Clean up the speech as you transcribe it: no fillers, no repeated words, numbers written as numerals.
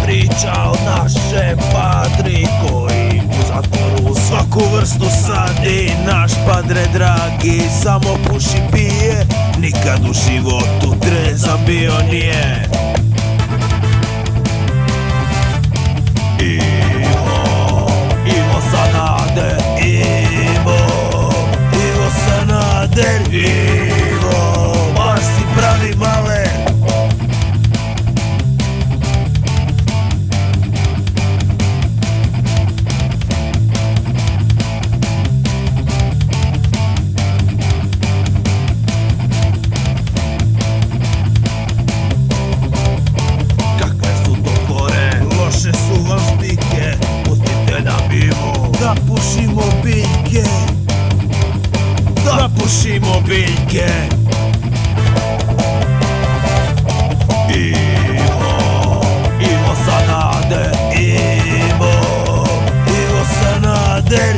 priča o našem Padri koji u zatvoru svaku vrstu sadi. Naš Padre dragi samo puši pije, nikad u životu trezan bio nije. Ivo Sanader, Ivo Sanader, Ivo, baš si pravi maler. Da pušimo biljke, da pušimo biljke. Ivo Sanader, Ivo Sanader,